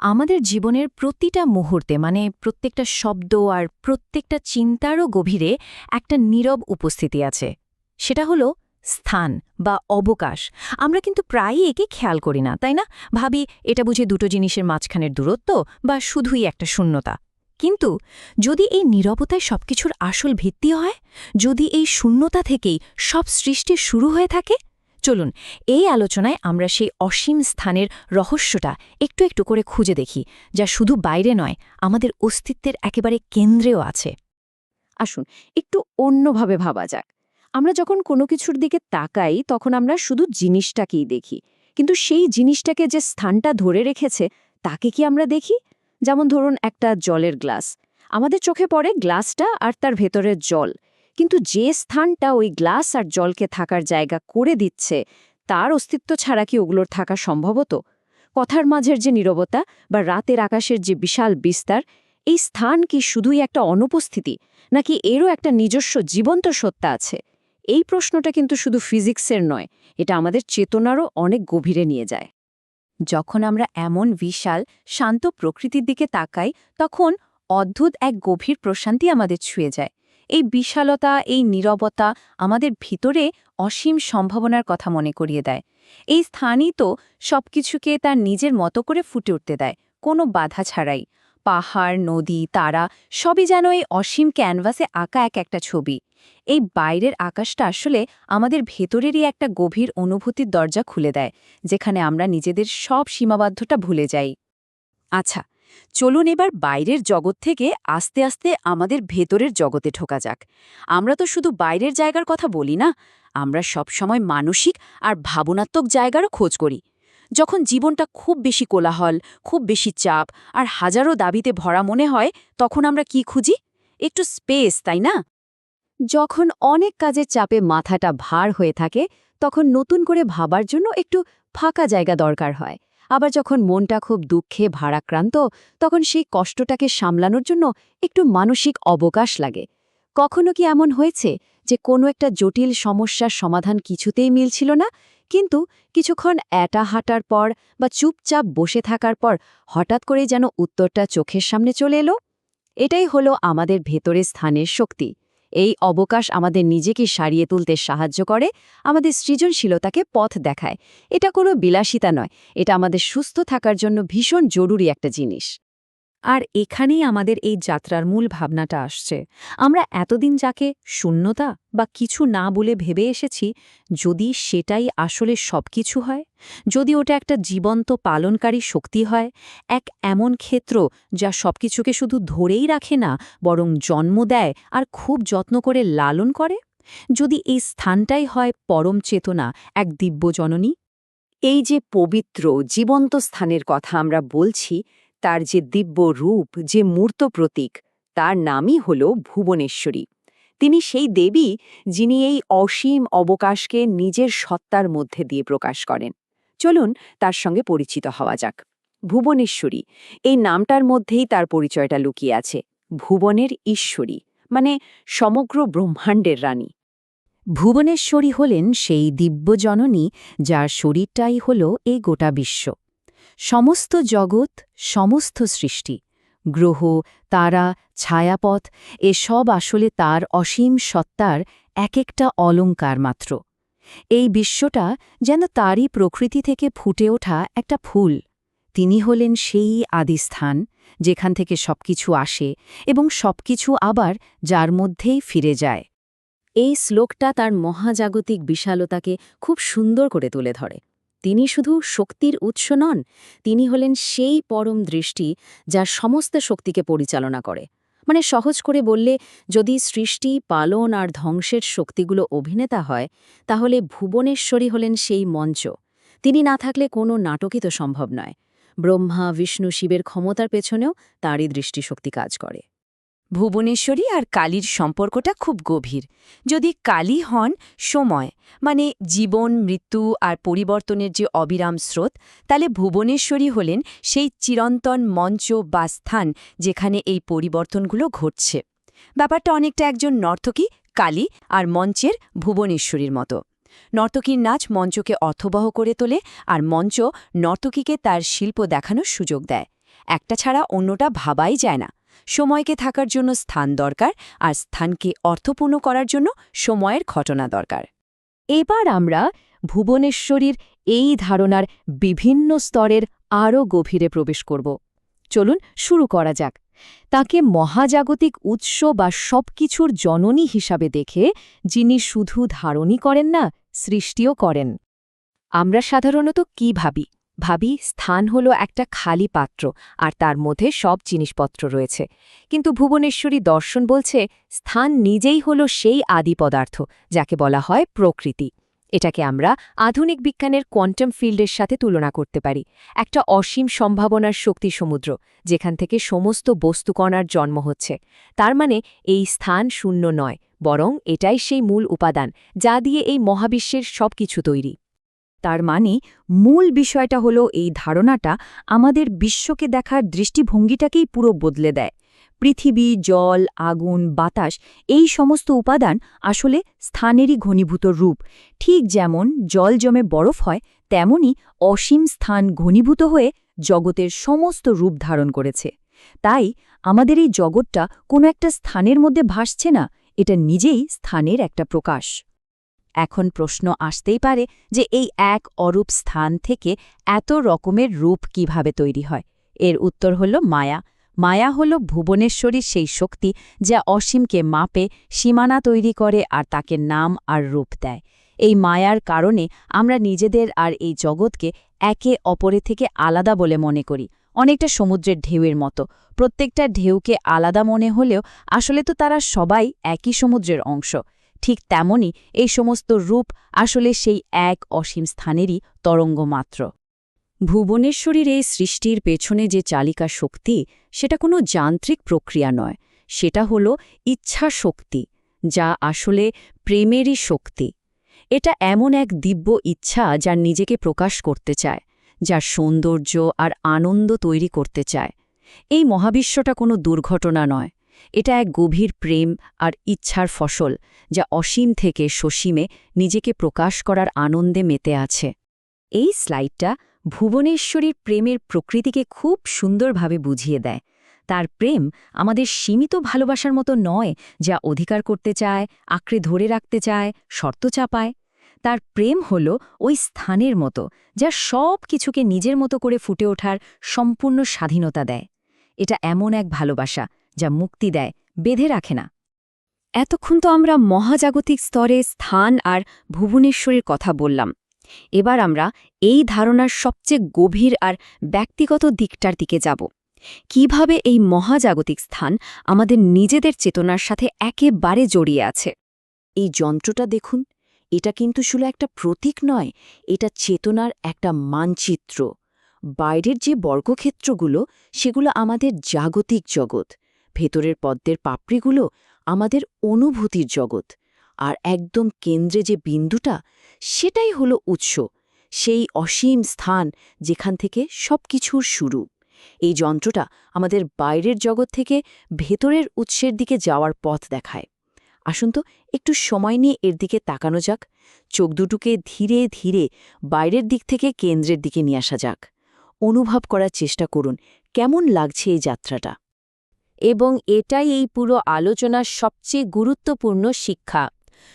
আমাদের জীবনের প্রতিটা মুহূর্তে প্রত্যেকটা শব্দ আর প্রত্যেকটা চিন্তারও গভীরে একটা নীরব উপস্থিতি আছে। সেটা হলো স্থান বা অবকাশ। আমরা কিন্তু প্রায়ই একে খেয়াল করি না, তাই না? ভাবি এটা বুঝি দুটো জিনিসের মাঝখানের দূরত্ব বা শুধুই একটা শূন্যতা। কিন্তু যদি এই নীরবতায় সবকিছুর আসল ভিত্তি হয়, যদি এই শূন্যতা থেকেই সব সৃষ্টি শুরু হয়ে থাকে, চলুন এই আলোচনায় আমরা সেই অসীম স্থানের রহস্যটা একটু একটু করে খুঁজে দেখি, যা শুধু বাইরে নয়, আমাদের অস্তিত্বের একেবারে কেন্দ্রেও আছে। আসুন একটু অন্যভাবে ভাবা যাক। আমরা যখন কোনো কিছুর দিকে তাকাই তখন আমরা শুধু জিনিসটাকেই দেখি, কিন্তু সেই জিনিসটাকে যে স্থানটা ধরে রেখেছে তাকে কি আমরা দেখি? যেমন ধরুন একটা জলের গ্লাস, আমাদের চোখে পড়ে গ্লাসটা আর তার ভেতরের জল, কিন্তু যে স্থানটা ওই গ্লাস আর জলকে থাকার জায়গা করে দিচ্ছে তার অস্তিত্ব ছাড়া কি ওগুলোর থাকা সম্ভবত? কথার মাঝের যে নীরবতা বা রাতের আকাশের যে বিশাল বিস্তার, এই স্থান কি শুধুই একটা অনুপস্থিতি, নাকি এরও একটা নিজস্ব জীবন্ত সত্তা আছে? এই প্রশ্নটা কিন্তু শুধু ফিজিক্সের নয়, এটা আমাদের চেতনারও অনেক গভীরে নিয়ে যায়। যখন আমরা এমন বিশাল শান্ত প্রকৃতির দিকে তাকাই তখন অদ্ভুত এক গভীর প্রশান্তি আমাদের ছুঁয়ে যায়। এই বিশালতা, এই নীরবতা আমাদের ভিতরে অসীম সম্ভাবনার কথা মনে করিয়ে দেয়। এই স্থানই তো সবকিছুকে তার নিজের মতো করে ফুটে উঠতে দেয়, কোনো বাধা ছাড়াই। পাহাড়, নদী, তারা সবই যেন এই অসীম ক্যানভাসে আঁকা এক একটা ছবি। এই বাইরের আকাশটা আসলে আমাদের ভেতরেরই একটা গভীর অনুভূতির দরজা খুলে দেয়, যেখানে আমরা নিজেদের সব সীমাবদ্ধতা ভুলে যাই। আচ্ছা, চলুন এবার বাইরের জগৎ থেকে আস্তে আস্তে আমাদের ভেতরের জগতে ঢোকা যাক। আমরা তো শুধু বাইরের জায়গার কথা বলি না, আমরা সবসময় মানসিক আর ভাবনাত্মক জায়গারও খোঁজ করি। যখন জীবনটা খুব বেশি কোলাহল, খুব বেশি চাপ আর হাজারো দাবিতে ভরা মনে হয়, তখন আমরা কি খুঁজি? একটু স্পেস, তাই না? যখন অনেক কাজের চাপে মাথাটা ভার হয়ে থাকে তখন নতুন করে ভাবার জন্য একটু ফাঁকা জায়গা দরকার হয়। আবার যখন মনটা খুব দুঃখে ভারাক্রান্ত তখন সেই কষ্টটাকে সামলানোর জন্য একটু মানসিক অবকাশ লাগে। কখনো কি এমন হয়েছে যে কোনো একটা জটিল সমস্যার সমাধান কিছুতেই মিলছিল না, কিন্তু কিছুক্ষণ একা হাঁটার পর বা চুপচাপ বসে থাকার পর হঠাৎ করেই যেন উত্তরটা চোখের সামনে চলে এলো? এটাই হলো আমাদের ভেতরের স্থানের শক্তি। এই অবকাশ আমাদের নিজেকে সারিয়ে তুলতে সাহায্য করে, আমাদের সৃজনশীলতাকে পথ দেখায়। এটা কোনো বিলাসিতা নয়, এটা আমাদের সুস্থ থাকার জন্য ভীষণ জরুরি একটা জিনিস। আর এখানেই আমাদের এই যাত্রার মূল ভাবনাটা আসছে। আমরা এতদিন যাকে শূন্যতা বা কিছু না বলে ভেবে এসেছি, যদি সেটাই আসলে সবকিছু হয়, যদি ওটা একটা জীবন্ত পালনকারী শক্তি হয়, এক এমন ক্ষেত্র যা সবকিছুকে শুধু ধরেই রাখে না, বরং জন্ম দেয় আর খুব যত্ন করে লালন করে, যদি এই স্থানটাই হয় পরম চেতনা, এক দিব্য জননী। এই যে পবিত্র জীবন্ত স্থানের কথা আমরা বলছি, তার যে দিব্য রূপ, যে মূর্ত প্রতীক, তার নামই হল ভুবনেশ্বরী। তিনি সেই দেবী যিনি এই অসীম অবকাশকে নিজের সত্তার মধ্যে দিয়ে প্রকাশ করেন। চলুন তার সঙ্গে পরিচিত হওয়া যাক। ভুবনেশ্বরী, এই নামটার মধ্যেই তার পরিচয়টা লুকিয়ে আছে। ভুবনের ঈশ্বরী, মানে সমগ্র ব্রহ্মাণ্ডের রানী। ভুবনেশ্বরী হলেন সেই দিব্যজননী যার শরীরটাই হল এই গোটা বিশ্ব। সমস্ত জগৎ, সমস্ত সৃষ্টি, গ্রহ, তারা, ছায়াপথ, এসব আসলে তার অসীম সত্তার এক একটা অলঙ্কার মাত্র। এই বিশ্বটা যেন তারই প্রকৃতি থেকে ফুটে ওঠা একটা ফুল। তিনি হলেন সেই আদিস্থান, যেখান থেকে সবকিছু আসে এবং সবকিছু আবার যার মধ্যেই ফিরে যায়। এই শ্লোকটা তার মহাজাগতিক বিশালতাকে খুব সুন্দর করে তুলে ধরে। তিনি শুধু শক্তির উৎস নন, তিনি হলেন সেই পরম দৃষ্টি যা সমস্ত শক্তিকে পরিচালনা করে। মানে সহজ করে বললে, যদি সৃষ্টি, পালন আর ধ্বংসের শক্তিগুলো অভিনেতা হয়, তাহলে ভুবনেশ্বরী হলেন সেই মঞ্চ। তিনি না থাকলে কোনো নাটকই তো সম্ভব নয়। ব্রহ্মা, বিষ্ণু, শিবের ক্ষমতার পেছনেও তাঁরই দৃষ্টিশক্তি কাজ করে। ভুবনেশ্বরী আর কালীর সম্পর্কটা খুব গভীর। যদি কালী হন সময়, জীবন, মৃত্যু আর পরিবর্তনের যে অবিরাম স্রোত, তাহলে ভুবনেশ্বরী হলেন সেই চিরন্তন মঞ্চ বা স্থান যেখানে এই পরিবর্তনগুলো ঘটছে। ব্যাপারটা অনেকটা একজন নর্তকী কালী আর মঞ্চের ভুবনেশ্বরীর মতো। নর্তকীর নাচ মঞ্চকে অর্থবহ করে তোলে, আর মঞ্চ নর্তকীকে তার শিল্প দেখানোর সুযোগ দেয়। একটা ছাড়া অন্যটা ভাবাই যায় না। সময়কে থাকার জন্য স্থান দরকার, আর স্থানকে অর্থপূর্ণ করার জন্য সময়ের ঘটনা দরকার। এবার আমরা ভুবনেশ্বরীর এই ধারণার বিভিন্ন স্তরের আরও গভীরে প্রবেশ করব। চলুন শুরু করা যাক। তাকে মহাজাগতিক উৎস বা সবকিছুর জননী হিসাবে দেখে, যিনি শুধু ধারণই করেন না, সৃষ্টিও করেন। আমরা সাধারণত কি ভাবি স্থান হলো একটা খালি পাত্র, আর তার মধ্যে সব জিনিসপত্র রয়েছে। কিন্তু ভুবনেশ্বরী দর্শন বলছে স্থান নিজেই হলো সেই আদি পদার্থ, যাকে বলা হয় প্রকৃতি। এটাকে আমরা আধুনিক বিজ্ঞানের কোয়ান্টাম ফিল্ডের সাথে তুলনা করতে পারি, একটা অসীম সম্ভাবনার শক্তি সমুদ্র, যেখান থেকে সমস্ত বস্তুকণার জন্ম হচ্ছে। তার মানে এই স্থান শূন্য নয়, বরং এটাই সেই মূল উপাদান যা দিয়ে এই মহাবিশ্বের সবকিছু তৈরি। তার মানে মূল বিষয়টা হলো এই ধারণাটা আমাদের বিশ্বকে দেখার দৃষ্টিভঙ্গিটাকেই পুরো বদলে দেয়। পৃথিবী, জল, আগুন, বাতাস, এই সমস্ত উপাদান আসলে স্থানেরই ঘনীভূত রূপ। ঠিক যেমন জল জমে বরফ হয়, তেমনি অসীম স্থান ঘনীভূত হয়ে জগতের সমস্ত রূপ ধারণ করেছে। তাই আমাদের এই জগৎটা কোনো একটা স্থানের মধ্যে ভাসছে না, এটা নিজেই স্থানের একটা প্রকাশ। এখন প্রশ্ন আসতেই পারে যে এই এক অরূপ স্থান থেকে এত রকমের রূপ কিভাবে তৈরি হয়। এর উত্তর হল মায়া। মায়া হল ভুবনেশ্বরীর সেই শক্তি যা অসীমকে মাপে, সীমানা তৈরি করে আর তাকে নাম আর রূপ দেয়। এই মায়ার কারণে আমরা নিজেদের আর এই জগৎকে একে অপরের থেকে আলাদা বলে মনে করি, অনেকটা সমুদ্রের ঢেউয়ের মতো। প্রত্যেকটা ঢেউকে আলাদা মনে হলেও আসলে তো তারা সবাই একই সমুদ্রের অংশ। ঠিক তেমনি এই সমস্ত রূপ আসলে সেই এক অসীম স্থানেরই তরঙ্গ মাত্র। ভুবনেশ্বরীর এই সৃষ্টির পেছনে যে চালিকা শক্তি, সেটা কোনো যান্ত্রিক প্রক্রিয়া নয়, সেটা হল ইচ্ছা শক্তি, যা আসলে প্রেমেরই শক্তি। এটা এমন এক দিব্য ইচ্ছা যা নিজেকে প্রকাশ করতে চায়, যা সৌন্দর্য আর আনন্দ তৈরি করতে চায়। এই মহাবিশ্বটা কোনো দুর্ঘটনা নয়, এটা এক গভীর প্রেম আর ইচ্ছার ফসল, যা অসীম থেকে সসীমে নিজেকে প্রকাশ করার আনন্দে মেতে আছে। এই স্লাইডটা ভুবনেশ্বরীর প্রেমের প্রকৃতিকে খুব সুন্দরভাবে বুঝিয়ে দেয়। তার প্রেম আমাদের সীমিত ভালোবাসার মতো নয়, যা অধিকার করতে চায়, আঁকড়ে ধরে রাখতে চায়, শর্ত চাপায়। তার প্রেম হল ওই স্থানের মতো, যা সব কিছুকে নিজের মতো করে ফুটে ওঠার সম্পূর্ণ স্বাধীনতা দেয়। এটা এমন এক ভালোবাসা যা মুক্তি দেয়, বেঁধে রাখে না। এতক্ষণ তো আমরা মহাজাগতিক স্তরে স্থান আর ভুবনেশ্বরীর কথা বললাম। এবার আমরা এই ধারণার সবচেয়ে গভীর আর ব্যক্তিগত দিকটার দিকে যাব। কিভাবে এই মহাজাগতিক স্থান আমাদের নিজেদের চেতনার সাথে একেবারে জড়িয়ে আছে। এই যন্ত্রটা দেখুন, এটা কিন্তু শুধু একটা প্রতীক নয়, এটা চেতনার একটা মানচিত্র। বাইরের যে বর্গক্ষেত্রগুলো, সেগুলো আমাদের জাগতিক জগৎ। ভেতরের পদ্মের পাপড়িগুলো আমাদের অনুভূতির জগৎ। আর একদম কেন্দ্রে যে বিন্দুটা, সেটাই হলো উৎস, সেই অসীম স্থান যেখান থেকে সবকিছুর শুরু। এই যন্ত্রটা আমাদের বাইরের জগৎ থেকে ভেতরের উৎসের দিকে যাওয়ার পথ দেখায়। আসুন তো একটু সময় নিয়ে এর দিকে তাকানো যাক। চোখ দুটোকে ধীরে ধীরে বাইরের দিক থেকে কেন্দ্রের দিকে নিয়ে আসা যাক। অনুভব করার চেষ্টা করুন কেমন লাগছে এই যাত্রাটা। এবং এটাই এই পুরো আলোচনার সবচেয়ে গুরুত্বপূর্ণ শিক্ষা।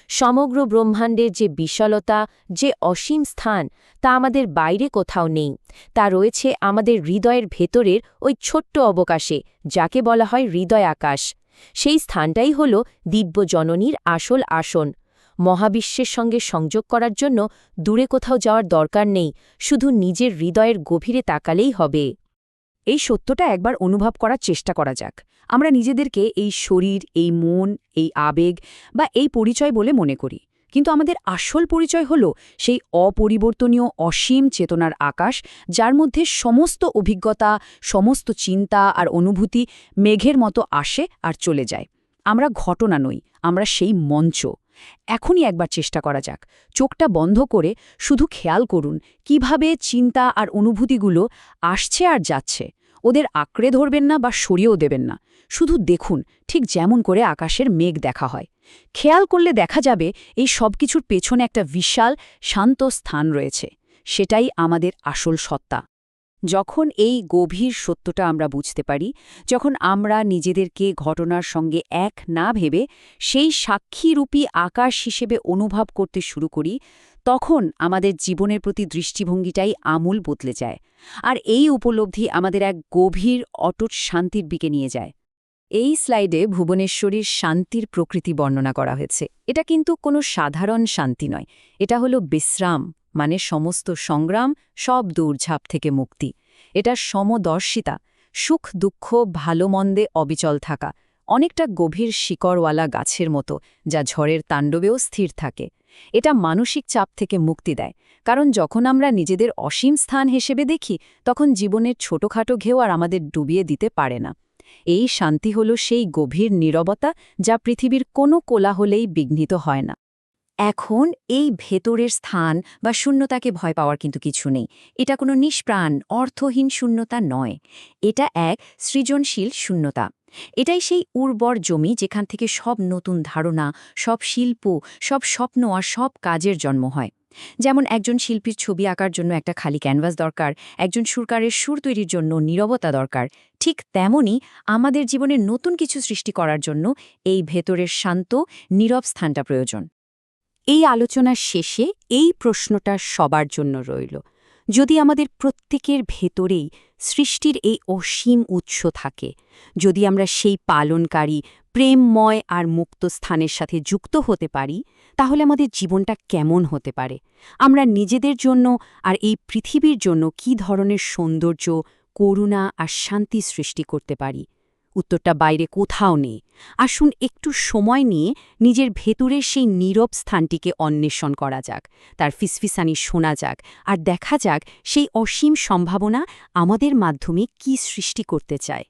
সমগ্র ব্রহ্মাণ্ডের যে বিশালতা, যে অসীম স্থান, তা আমাদের বাইরে কোথাও নেই। তা রয়েছে আমাদের হৃদয়ের ভেতরের ওই ছোট্ট অবকাশে, যাকে বলা হয় হৃদয় আকাশ। সেই স্থানটাই হল দিব্য জননীর আসল আসন। মহাবিশ্বের সঙ্গে সংযোগ করার জন্য দূরে কোথাও যাওয়ার দরকার নেই, শুধু নিজের হৃদয়ের গভীরে তাকালেই হবে। এই সত্যটা একবার অনুভব করার চেষ্টা করা যাক। আমরা নিজেদেরকে এই শরীর, এই মন, এই আবেগ বা এই পরিচয় বলে মনে করি, কিন্তু আমাদের আসল পরিচয় হল সেই অপরিবর্তনীয় অসীম চেতনার আকাশ, যার মধ্যে সমস্ত অভিজ্ঞতা, সমস্ত চিন্তা আর অনুভূতি মেঘের মতো আসে আর চলে যায়। আমরা ঘটনা নই, আমরা সেই মঞ্চ। এখনই একবার চেষ্টা করা যাক। চোখটা বন্ধ করে শুধু খেয়াল করুন কিভাবে চিন্তা আর অনুভূতিগুলো আসছে আর যাচ্ছে। ওদের আঁকড়ে ধরবেন না বা সরিয়েও দেবেন না, শুধু দেখুন, ঠিক যেমন করে আকাশের মেঘ দেখা হয়। খেয়াল করলে দেখা যাবে এই সব কিছুর পেছনে একটা বিশাল শান্ত স্থান রয়েছে। সেটাই আমাদের আসল সত্তা। যখন এই গভীর সত্যটা আমরা বুঝতে পারি, যখন আমরা নিজেদেরকে ঘটনার সঙ্গে এক না ভেবে সেই সাক্ষীরূপী আকাশ হিসেবে অনুভব করতে শুরু করি, তখন আমাদের জীবনের প্রতি দৃষ্টিভঙ্গিটাই আমূল বদলে যায়। আর এই উপলব্ধি আমাদের এক গভীর অটুট শান্তির দিকে নিয়ে যায়। এই স্লাইডে ভুবনেশ্বরীর শান্তির প্রকৃতি বর্ণনা করা হয়েছে। এটা কিন্তু কোনো সাধারণ শান্তি নয়, এটা হলো বিশ্রাম, মানে সমস্ত সংগ্রাম, সব দৌড়ঝাঁপ থেকে মুক্তি। এটা সমদর্শিতা, সুখ দুঃখ ভালো মন্দে অবিচল থাকা, অনেকটা গভীর শিকড়ওয়ালা গাছের মতো, যা ঝড়ের তাণ্ডবেও স্থির থাকে। এটা মানসিক চাপ থেকে মুক্তি দেয়, কারণ যখন আমরা নিজেদের অসীম স্থান হিসেবে দেখি, তখন জীবনের ছোটখাটো ঘেউ আর আমাদের ডুবিয়ে দিতে পারে না। এই শান্তি হল সেই গভীর নীরবতা, যা পৃথিবীর কোনো কোলাহলেই বিঘ্নিত হয় না। এখন এই ভেতরের স্থান বা শূন্যতাকে ভয় পাওয়ার কিন্তু কিছু নেই। এটা কোনো নিষ্প্রাণ অর্থহীন শূন্যতা নয়, এটা এক সৃজনশীল শূন্যতা। এটাই সেই উর্বর জমি যেখান থেকে সব নতুন ধারণা, সব শিল্প, সব স্বপ্ন আর সব কাজের জন্ম হয়। যেমন একজন শিল্পীর ছবি আঁকার জন্য একটা খালি ক্যানভাস দরকার, একজন সুরকারের সুর তৈরির জন্য নীরবতা দরকার, ঠিক তেমনি আমাদের জীবনে নতুন কিছু সৃষ্টি করার জন্য এই ভেতরের শান্ত নীরব স্থানটা প্রয়োজন। এই আলোচনার শেষে এই প্রশ্নটা সবার জন্য রইল, যদি আমাদের প্রত্যেকের ভেতরেই সৃষ্টির এই অসীম উৎস থাকে, যদি আমরা সেই পালনকারী, প্রেমময় আর মুক্ত স্থানের সাথে যুক্ত হতে পারি, তাহলে আমাদের জীবনটা কেমন হতে পারে? আমরা নিজেদের জন্য আর এই পৃথিবীর জন্য কী ধরনের সৌন্দর্য, করুণা আর শান্তি সৃষ্টি করতে পারি? উত্তরটা বাইরে কোথাও নেই। আসুন একটু সময় নিয়ে নিজের ভেতরের সেই নীরব স্থানটিকে অন্বেষণ করা যাক, তার ফিসফিসানি শোনা যাক, আর দেখা যাক সেই অসীম সম্ভাবনা আমাদের মাধ্যমে কী সৃষ্টি করতে চায়।